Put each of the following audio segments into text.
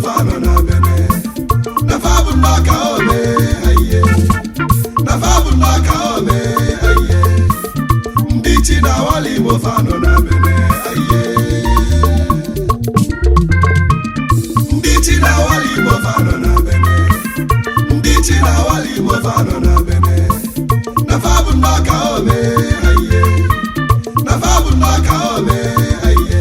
fano na bene na fabu naka ome aye na fabu naka ome aye ndichi na Awalu Imo fano na bene aye ndichi na Awalu Imo fano na bene ndichi na Awalu Imo fano na bene na fabu naka ome aye na fabu naka ome aye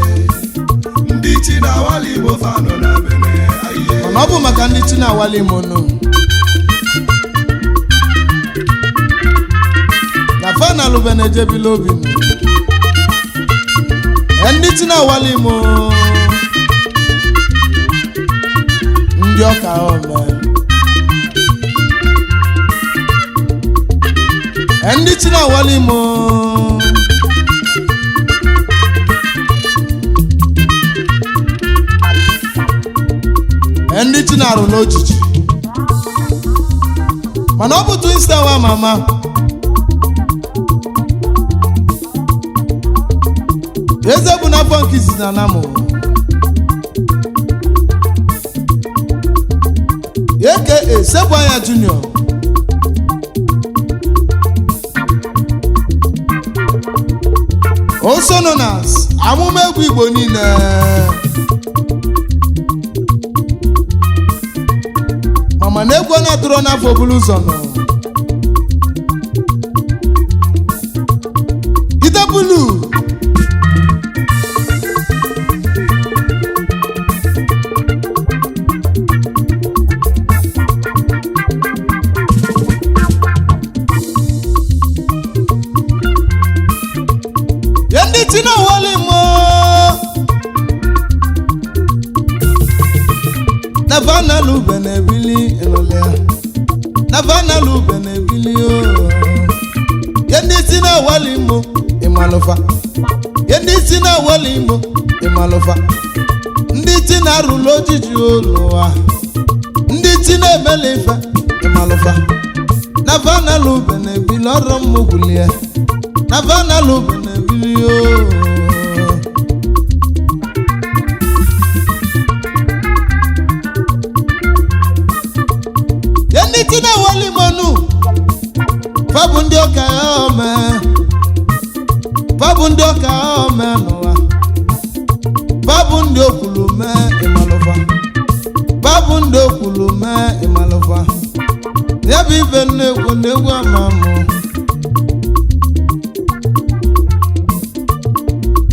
ndichi na Awalu Imo fano na bene aye ọ bụ maka ndị chi na Awalu Imo nụ na fanalụ benejebila obi nụ ndị chi na Awalu Imo ndị ọka ome ndị chi na Awalu Imo ndị chi na-arụ n'ojiji mana ọ bụ Twinstar wa mama eze bụ n'afọ nke izizi na namụ aka Sebu Anya Junior also known as amụma egwu Igbo niile mama na egwu na-atụrụ n'afọ bulu ụzọ nọ ide bulu ya ndị chi na Awalu Imo na fanalụ benebili elolia na fanalụ benebili o ya ndị si na Awalu Imo ịmalụfa ya ndị si na Awalu Imo ịmalụfa ndị ti na-arụlụ ojiji ụlụwa ndị ti na-emeli ife ịmalụfa na fanalụ benebili ọrụ mmụgwulie na fanalụ benebili o ndị ti na Awalu Imo nụ fabụ ndị ọka ome fabụ ndị ọka ome n'ụwa fabụ ndị okwulu mee ịmalụfa fabụ ndị okwulu mee ịmalụfa ya bụ ife nnekwu na-egwu amamụ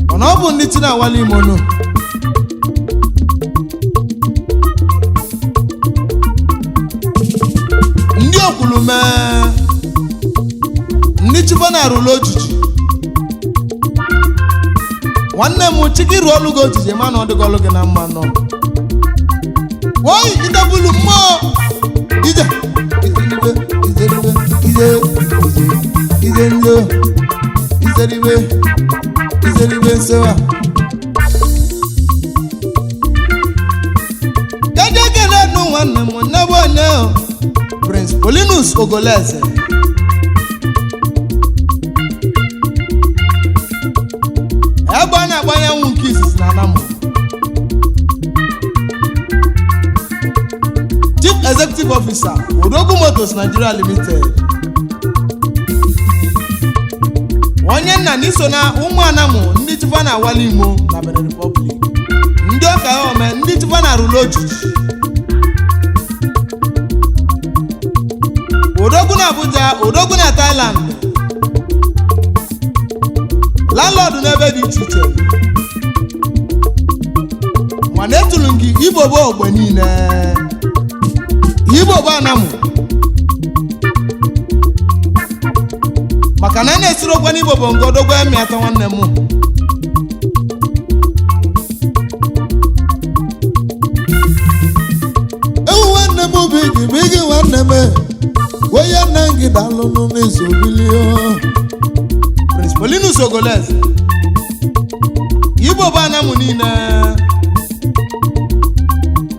mana ọ bụ ndị ti na Awalu Imo nụ ndị okwulu mee ndị chukwu na-arụlụ ojiji nwanne m chiki rụọ ọlụ gị ojiji ma na ọ dịgo ọlụ gị na mma nọ woi idebulu mmụọ ije izeribe nsewa dedekele nụ nwanne m nnebe onye Prince Polinus Ogoleze ebe a na-agbanye anwụ nke izizi na Anambra Chief Executive Officer Odogwu Motors Nigeria Limited onye nna n'iso na ụmụ Anamụ ndị chịkwa na Awalu Imo na Benin Republic ndị ọka ome ndị chịkwa na arụlụ ojiji Odogwu na Abuja Odogwu na Thailand landlord n'ebe dị iche iche mana etulu gị Igbo bụ ogbe niile Igbo bụ Anamụ maka na na-esiri okwe n'Igbo bụ nke Odogwu emi atọ nwanne m ewu nwanne m bigi nwanne m onye nne gị dalụnụ n'izu bilio Prince Polinus Ogoleze Igbo bụ Anamụ niile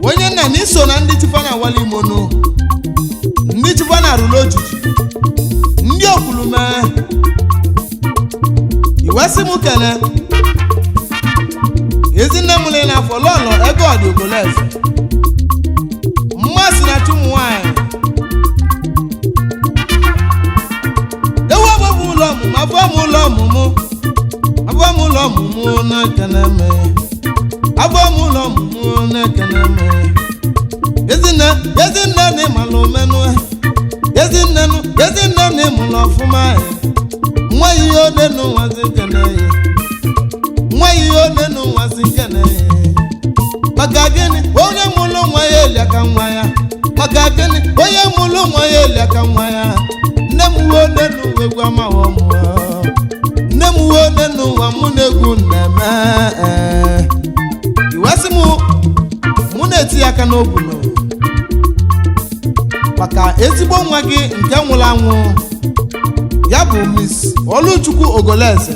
onye nna n'iso na ndị chịkwa na Awalu Imo nụ ndị chịkwa na arụlụ ojiji ndị okwulu mee iwesi m kele ezinne m le na afọ lọlọ ego ọdị Ogoleze si na chumu nwanyị ewu abụ ụlọ ọmụmụ abụ m ụlọ ọmụmụ abụ m ụlọ ọmụmụ na-ekene me abụ m ụlọ ọmụmụ na-ekene me ezinne na ịmalụ omenụ ezinne na ịmụlụ ọfụma nwa ihe one n'ụwazi kene nwa ihe one n'ụwazi kene maka gịnị onye mụlụ nwa ya eli aka nwa ya maka gịnị onye mụlụ nwa ya eli aka nwa ya nne m uwe one n'ụwa egwu amaghị ọmụ nne m uwe one n'ụwa mụ na egwu na-eme iwesị mụ na-eti ya aka n'obu maka ezigbo nwa gị nke nwụrụ anwụ ya bụ Miss Oluchukwu Ogoleze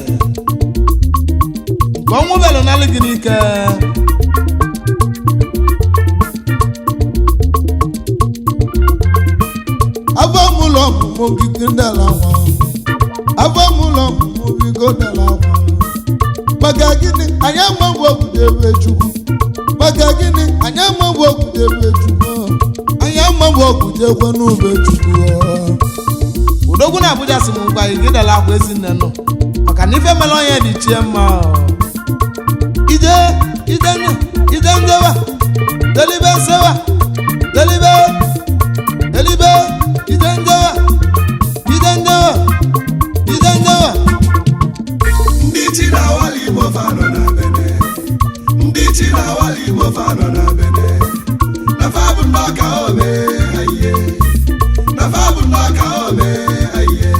nke ọnwụ belụ n'alụ gị n'ike abamụlọ ọmụmụ gị ndala nwa abamụlọ ọmụmụ gị ndala nwa maka gịnị anyị amagbu obodo ebe Chukwu maka gịnị anyị amagbu obodo ebe Chukwu anyị amagbu obodo ekwe n'ube Chukwu Odogwu na Abuja si m ngwa gị dala akwa ezi nne nọ maka na ife mere onye dị chie mma ije njewa delibe sewa delibe ije njewa ndị chi na Awalu Imo fanọ na bene ndị chi na Awalu Imo fanọ na bene na fabụ nnọka ome aye na fabụ nnọka ome aye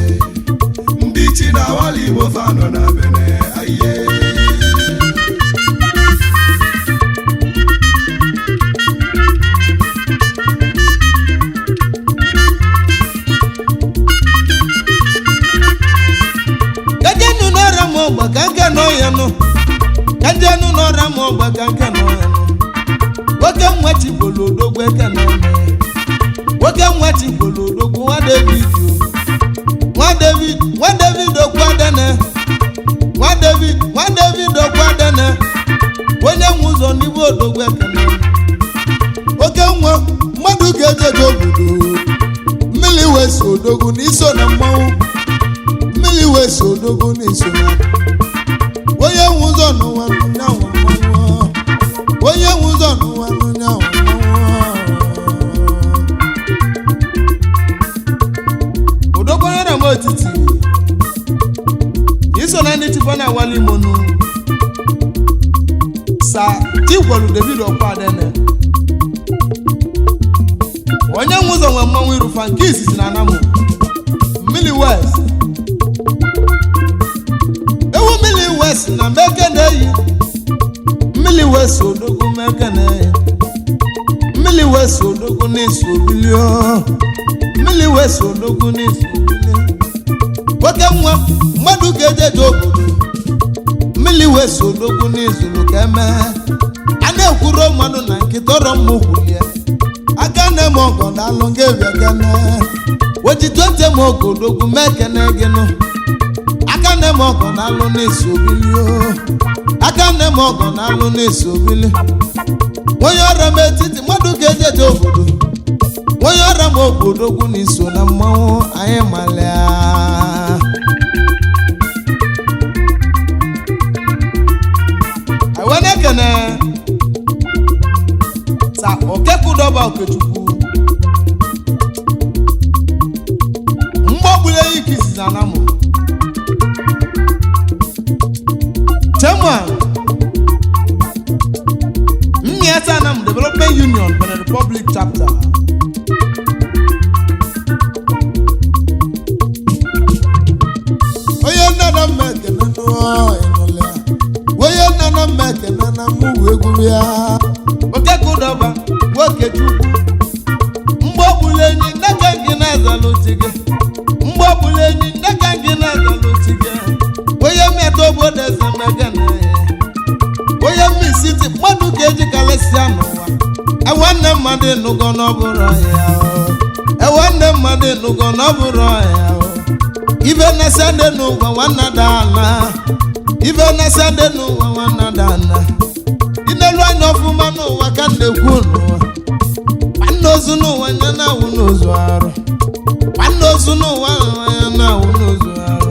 ndị chi na Awalu Imo fanọ na bene aye kajenu n'ọra m ọgba ka nke n'ọya nụ nwoke nwachi gbolo odogwu eke n'ọnụ nwoke nwachi gbolo odogwu nwa David okwu adene nwa David okwu adene onye nwe ụzọ n'ibu odogwu eke n'ọnụ oke nwa mmadụ ga-ejeje obodo mmiri wesi odogwu n'iso na mmanwụ mmiri wesi odogwu n'iso na onye nwe ụzọ n'ụwa n'ụnyanwụ onye nwe ụzọ n'ụwa n'ụnyanwụ Odogwu nyere m otiti iso na ndị Chukwu na Awalu Imo nụ sa Igwelu David Okwadene onye nwe ụzọ nwe mmanwụ irufa nke izizi na Anamụ mmiri West na mekene mmili wesi odogwu mekene mmili wesi odogwu n'isi obilio mmili wesi odogwu n'isi obilio nwoke nwa mmadụ ga-ejeje obodo mmili wesi odogwu n'izulu ka eme a na-ekwuro mmadụ na nkịta ọrọ mmụkwulie aka na eme ọgọ na alụ nga ebiakene wejite ntị m ọgọ odogwu mekene gị nụ aka na eme ọgọ na alụ n'isi obilio aka nne m ọgọ na alụ n'isi obili onye ọrịa m etiti mmadụ ga-ejeje obodo onye ọrịa m obodo ogwu na iso na mmanwụ anyị malịa wee na-ekene sa Okekudọba Okechukwu mgbagbule ya ike isi na Anamụ Chairman Mmiata Anam Development Union Benin Republic Chapter onye nna m ekele onye nna m ekele na mụ egwu ya Okekudọba Okechukwu mgbagbule enyi nneka gị na-azalụti gị mgbagbule enyi nneka gị na-azalụti gị onye mmeta obodo eze megana onye mmisiti mmadụ ga-eji kalịsịa n'ụwa nwanne mmadụ ịnụgo n'ọbụrụ ya nwanne mmadụ ịnụgo n'ọbụrụ ya ibe na-ese n'ụwa nwanna dana ibe na-ese n'ụwa nwanna dana inelu anya ọfụma n'ụwa ka na-ekwu n'ụwa nwanne ozu n'ụwa nya na-awụ n'ozu arụ nwanne ozu n'ụwa anya na-awụ n'ozu arụ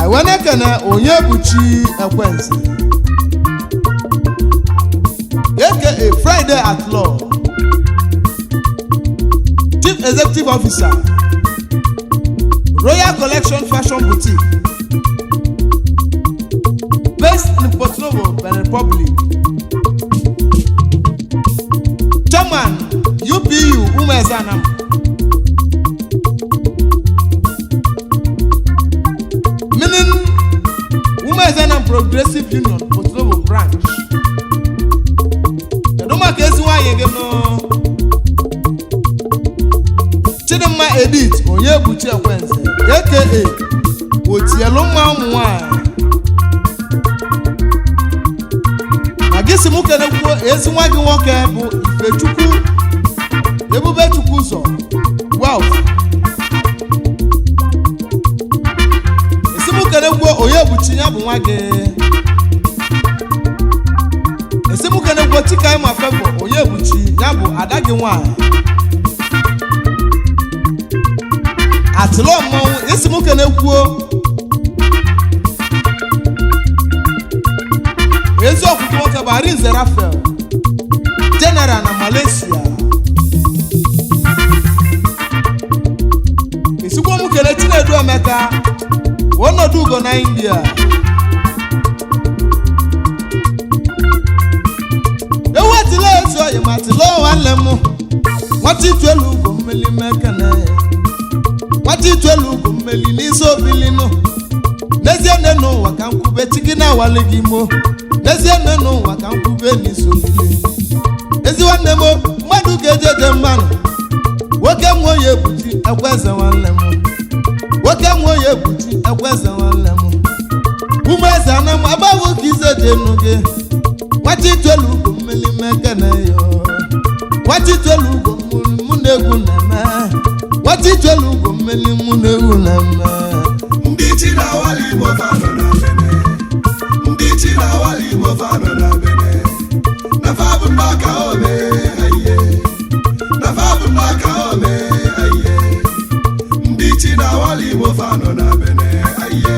aiwene kene onye buchi ekwensu aka Friday at Law Chief Executive Officer Royal Collection Fashion Boutique based in Port Novo, Benin Republic. Chairman UPU Umezanam. Meaning Umezanam Progressive Union Port Novo branch. Keduma kesuwa yegeno. Chidema Edith Onyebuchi Ekwense aka Otieluma Nwa. Agisi muke nekwo ezi nwa gị nwoke bụ Ifechukwu Ebubechukwu ụzọ wealth. Esi muke nekwo Onyebuchi ya bụ nwa gị. Esi muke nekwo Chika ma fefo Onyebuchi ya bụ ada gị nwanyị. Atilo mmọnwụ esi muke nekwo eziokwu nwoke bụ Arinze Raphael General na Malaysia. Esikwo m kele Chinedu Emeka ọnọdụ ugo na India. Ewetile ezi oyi ma tilo nwanne m nwata ituelu ugo mmeli mekene nwata ituelu ugo mmeli n'isi obilinu n'ezie nne n'ụwa ka nkwube chigi na awali gị mo n'ezie nne n'ụwa ka nkwube n'iso obili ezi nwanne m mmadụ ga-ejeje mmanụ nwoke m onye ebuchi Ekweze nwanne m nwoke m onye ebuchi Ekweze nwanne m Umeze ana m agbaghị ka ize dị enu gị nwata ituelu ugo mmeli mekene yo nwata ituelu ugo mụ na egwu na-eme nwata ituelu ugo mmeli mụ na egwu na-eme. Ndị chi na-awali Igbo fanọ na Bene ndị chi na-awali Igbo fanọ na Bene na fabụ nnọka ome aye na fabụ nnọka ome aye ndị chi na-awali Igbo fanọ na Bene aye.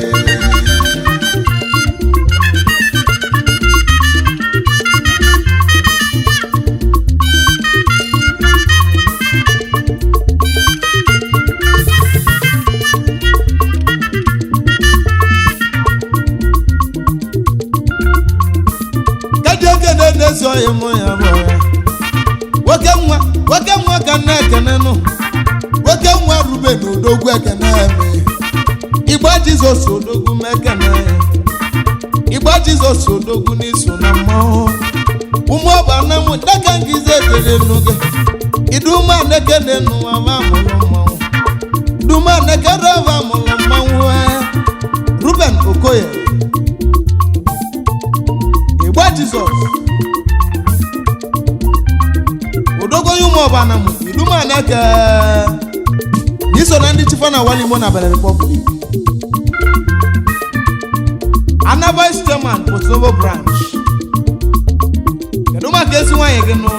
Soye moya moya woke nwa ka na ekene no woke nwa Ruben Odogwu ekene me Igbo Jesus Odogwu mekene Igbo Jesus Odogwu n'iso na mmụọ ụmụ ọba na mụ daga ngize dere nuge iduma nekene no ama mmụọ iduma nekere ava mmụọ Ruben Okoye Igbo Jesus Odogo yumo ọbana mu iduma neke niso na ndị chifa na Awalu Imo na Benin Republic. Ana Vice Chairman Port Novo branch. Keduma kezi nwanyị gị nụ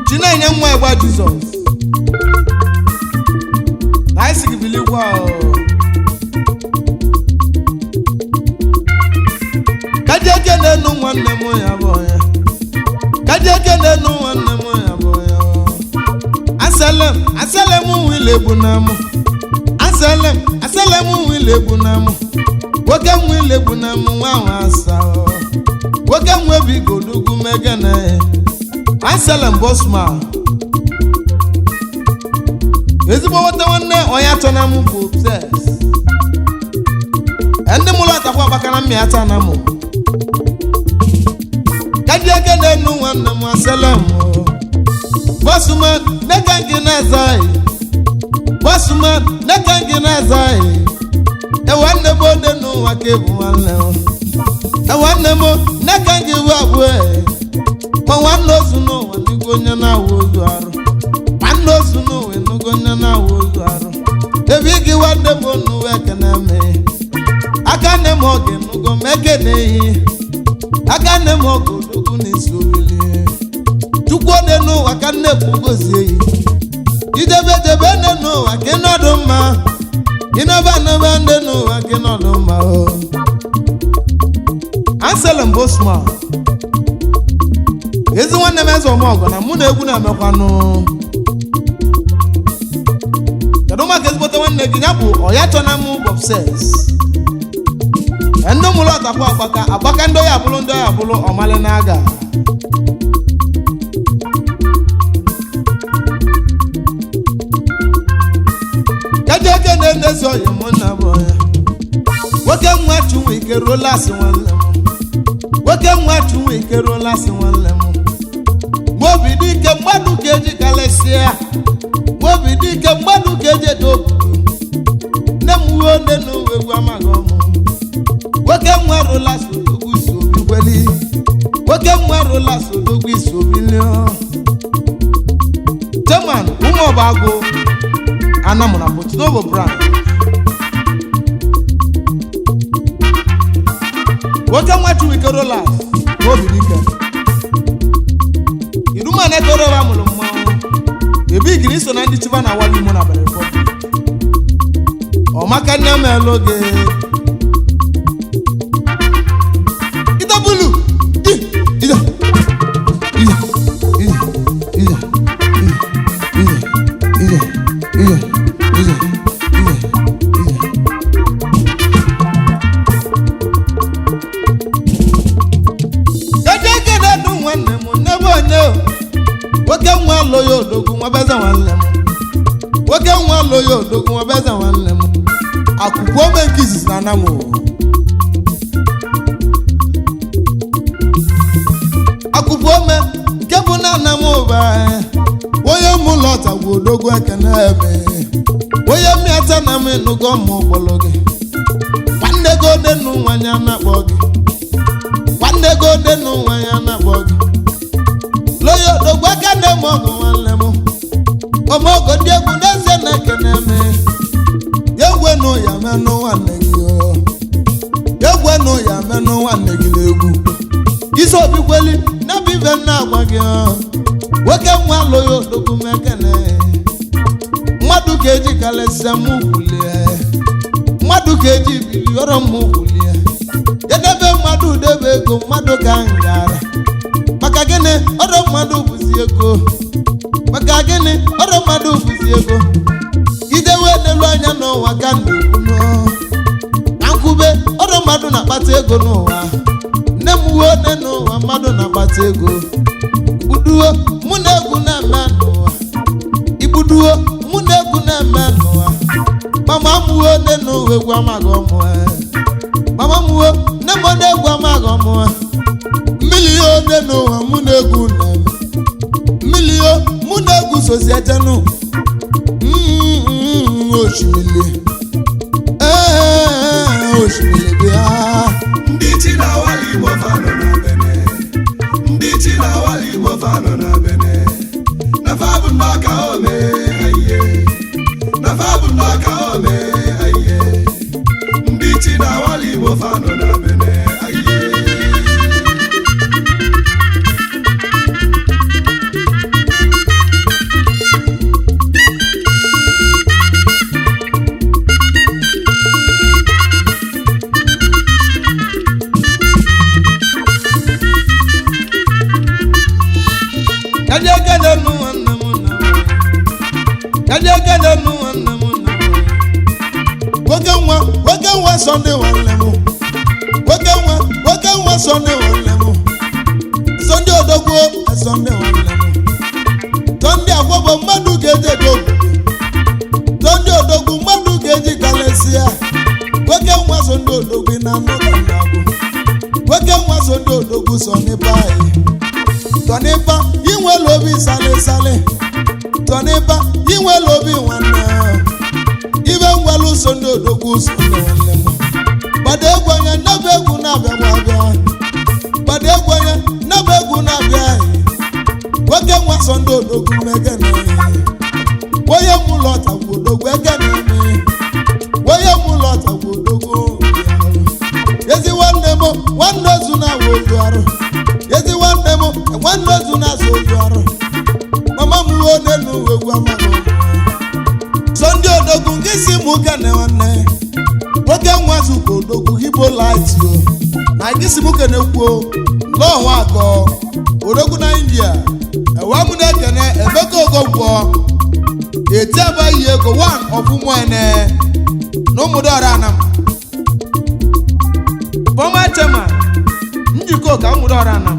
China inye nwa Igbo Jesus na isi gị bilikwa kajeke n'enu nwanne m ya bụ ya kajeke n'enu nwanne m ya bụ ya asalem wile bụ na mụ asalem wile bụ na mụ nwoke m wile bụ na mụ nwa ahụ asa nwoke m webigo Odogwu megene asalem bosma ezigbo nwata nwanne onye atọ na mụ bụ obses ndị mụlụ atakwa agbakara mmị ata na mụ kajeke n'enu nwanne m asalem Bosman neka gị na-azai Bosman neka gị na-azai nwanne m ode n'ụwa ka ebu nwanne m neka gị bụ abụọ ma nwanne ozu n'ụwa n'igwe onye na-awụ ozu arụ nwanne ozu n'ụwa n'igwe onye na-awụ ozu arụ ebe ị gị nwanne m n'ụwa ekene me aka nne m oge n'ụgọ m ekene ihe aka nne m ọgụ odogwu na-esi obili chukwu ode n'ụwa ka nne kwugozie yi idebedebe nne n'ụwa ka ị nọdụ mma ịnaba nne n'ụwa ka ị nọdụ mma o Anselm Bosman ezi nwanne m eze ọmọgọ na mụ na egwu na-emekwanụ kedu maka ezigbote nwanne gị ya bụ ọya chọna mụ bọbses ndị mụrụ ọtakwa agbaka ndị ọya bụrụ ọmalị na-aga kajeke na-enezi ọya mụ na bụ ọya nwoke nwa chụnwe ike ruola asị nwanne m nwoke nwa chụnwe ike ruola asị nwanne m mobi dị ike mmadụ ka eji kalesịa mobi dị ike mmadụ ka eji edo obodo nne m uwe nne na uwe egwu amaghị ọmụ nwoke nwa rụla sodogwu isi obi gweli nwoke nwa rụla sodogwu isi obi lio Chairman ụmụ ọba agụ anamụ na Porto-Novo brand nwoke nwa Chukwuike Rollers obi dike irumana koroba mụrụ mmanwụ ebe igiri so na ndị chiba na Awalu Imo na Benin Republic ọmaka nne m eloge itabulu ida nwoke nwa loyo odogwu nwa beze nwanne m nwoke nwa loyo odogwu nwa beze nwanne m akwụkwọ ome nke izizi na anamụ akwụkwọ ome nke bụ na anamụ ba onye mụlọ ọtagwu odogwu ekene ebe onye mmịata na m enugo ọmụ ụkpọlọ gị nwanne gị odenu nwanya na-akpọ gị nwanne gị odenu nwanya na-akpọ gị loyo odogwu aka nne m ọgụ nwanne m ọmọgọ ndị egwu n'eze na-ekene eme ya egwenụ ya menụ nwanne gị ya egwenụ ya menụ nwanne gị n'egwu isi obi kweli n'ebe ibe na-agwa gị nwoke nwa loyo odogwu m ekene mmadụ ka eji kalesịa m kwulie mmadụ ka eji bili ọrọ m kwulie edebe mmadụ debe ego mmadụ ka ngara maka gịnị ọrụ mmadụ bụzi ego maka gịnị ọrụ mmadụ bụzi ego idewe n'elu anya n'ụwa ka na-ekwu na nkwube ọrụ mmadụ na-akpata ego n'ụwa nne m uwe one n'ụwa mmadụ na-akpata ego igbuduo mụ na egwu na-eme n'ụwa igbuduo mụ na egwu na-eme n'ụwa mama mụwe one n'ụwa egwu amaghị ọmụ mama mụwe nne m one egwu amaghị ọmụ mmiri ode n'ụwa mụ na-egwu na-eme mmiri mụ na-egwu sozi ejenu osimiri osimiri bịa ndị chi na Awalu Imo fanọ na Bene ndị chi na Awalu Imo fanọ na Bene na fabụ nnọka ome ayiye na fabụ nnọka ome ayiye ndị chi na Awalu Imo fanọ na Bene ayiye nwoke nwa Sunday nwanne m nwoke nwa Sunday nwanne m Sunday odogwu Sunday nwanne m Sunday agwọbọ mmadụ ga-eji edo Sunday odogwu mmadụ ga-eji kalesịa nwoke nwa Sunday odogwu na anụga na-agwụ nwoke nwa Sunday odogwu Sonipa inwere obi sale Sonipa inwere obi nwanne ibe ngwalu Sunday odogwu Sunday nwanne m gbado egwu anya nebe egwu na-abịa gbado egwu anya nebe egwu na-abịa nwoke nwa Sunday odogwu megene onye mụlọ ọtagwu odogwu egene onye mụlọ ọtagwu odogwu ezi nwanne m nwanne ozu na-awa ozu arụ n'uwe egwu amado Sunday odogwu nke si mụ kene nwanne nwoke nwa zuko odogwu Igbo light yo na nke si mụ kene kwuo lọọ akọ odogwu na India ewe mụ na-ekene Emeka Okonkwo eti abaghị ego one ọfụmụ ene na ụmụdọrọ anam former chairman njikọ ka ụmụdọrọ anam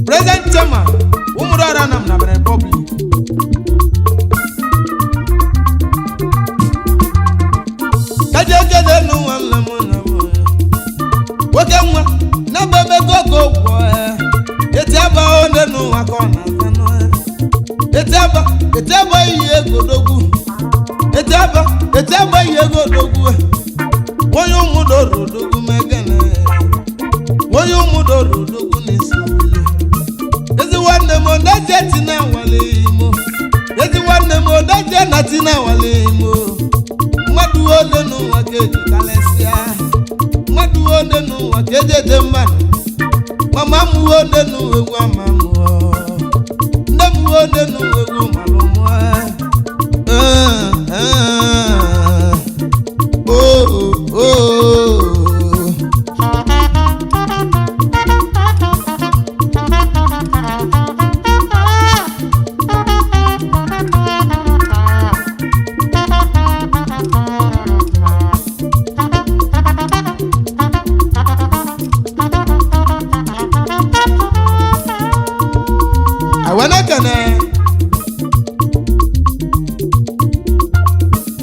present chairman ụmụdọrọ anam na Benin Republic kajekede n'ụwa nna m na nwoke nwa na bebe gogo gwọ eti aba onye n'ụwa ka ọ na-azanụ eti aba ihe egodogwu eti aba ihe egodogwu onye ụmụdọrọ odogwu megene onye ụmụdọrọ odogwu n'isi obili ezi nwanne m odaje tina awali imo ezi nwanne m odaje na tina awali imo mmadụ ole n'ụwa ka eji kalesịa mmadụ ole n'ụwa ka eji ede mmadụ mama m ole n'ụwa egwu ama m nne m ole n'ụwa egwu malụ m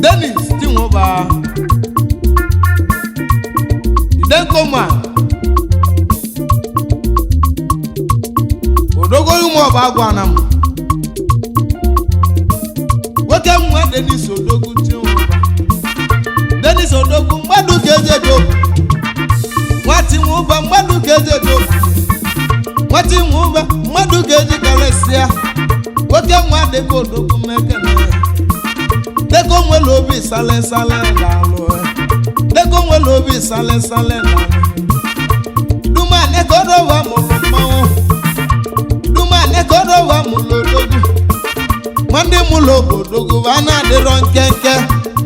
Dennis Tinwoba Idenkoma Odogolu mo ba agwa na m nwoke nwa Dennis Odogwu Tinwoba Dennis Odogwu mmadụ ka eje do nwa Tinwoba mmadụ ka eje do nwa Tinwoba mmadụ ka eje kalesịa nwoke nwa dịka Odogwu mekene deko nwere obi sale dalụ deko nwere obi sale dalụ duma nekorowa mụrụ mmanwụ duma nekorowa mụrụ odogwu ma ndị mụlụ odogwu ba na-adịrọ nkenke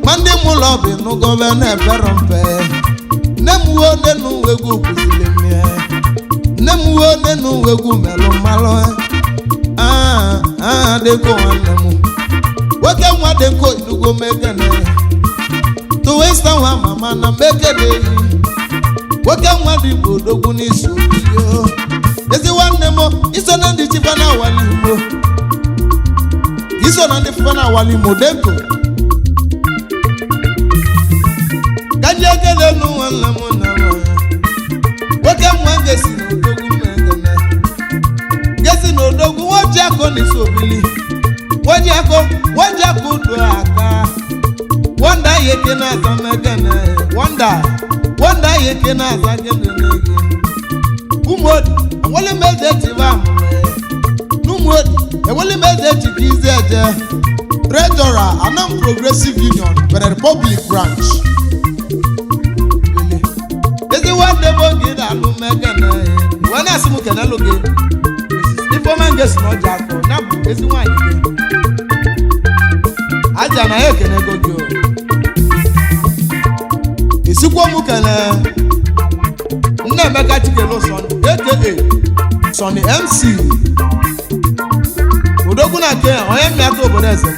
ma ndị mụlụ obi nụgọbe na-ebero mpe nne m uwe one n'uwe egwu kụziri mmie nne m uwe one n'uwe egwu melụ mmalụ deko nwanne m nwoke nwa dị nko inugo mekene Twinstar nwa mama na mekene nwoke nwa dị bụ odogwu n'isi obiyo ezi nwanne m iso na ndị chifa na awali Imo iso na ndị chifa na awali Imo denko kaji ekele n'ụwa nna m na nwoke nwa gesi na odogwu mekene gesi na odogwu nwoji akọ n'isi obili wajako udo aka wanda yeke na aza megene wanda yeke na aza gene nege umodi enwele meze tiba numodi enwele meze chikize eje treasurer Anam Progressive Union Benin Republic branch ezi wande bogi da lu megene wana asimu kenelo ge ifoma ngesi no jako na bu ezi nwanyi aja na ekene gogo isikwo mu kele nna Emeka Chikelo son aka Sonny MC odogwu na ke onye mmịata obodo eze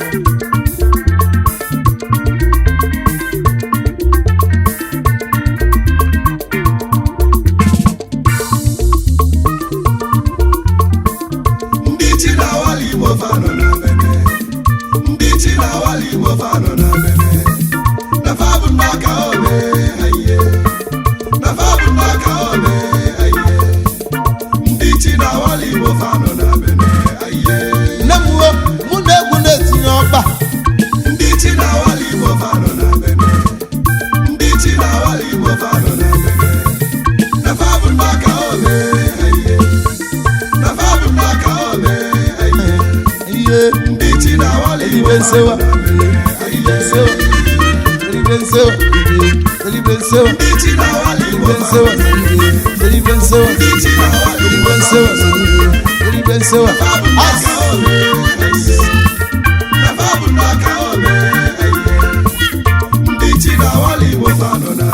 ndị chi na Awalu Imo fano na Benin ndị chi na Awalu Imo fano na Benin na fabu n'aka ome aye na fabu n'aka ome aye ndị chi na Awalu Imo fano na Benin aye nne m uwe mụ na egwu na-etinye ọkpa ndị chi na Awalu Imo fano na Benin ndị chi na Awalu Imo fano na Benin na fabu n'aka ome aye na fabu n'aka ome aye ndị chi na Awalu Imo Elibensewa fano na Benin Elibensewa Elibensewa Elibensewa ndị chi na Awalu Imo Elibensewa fano na Benin Elibensewa ndị chi na Awalu Imo fano na Benin eribe nsewa asị ndị chi na awali Igbo fanọ na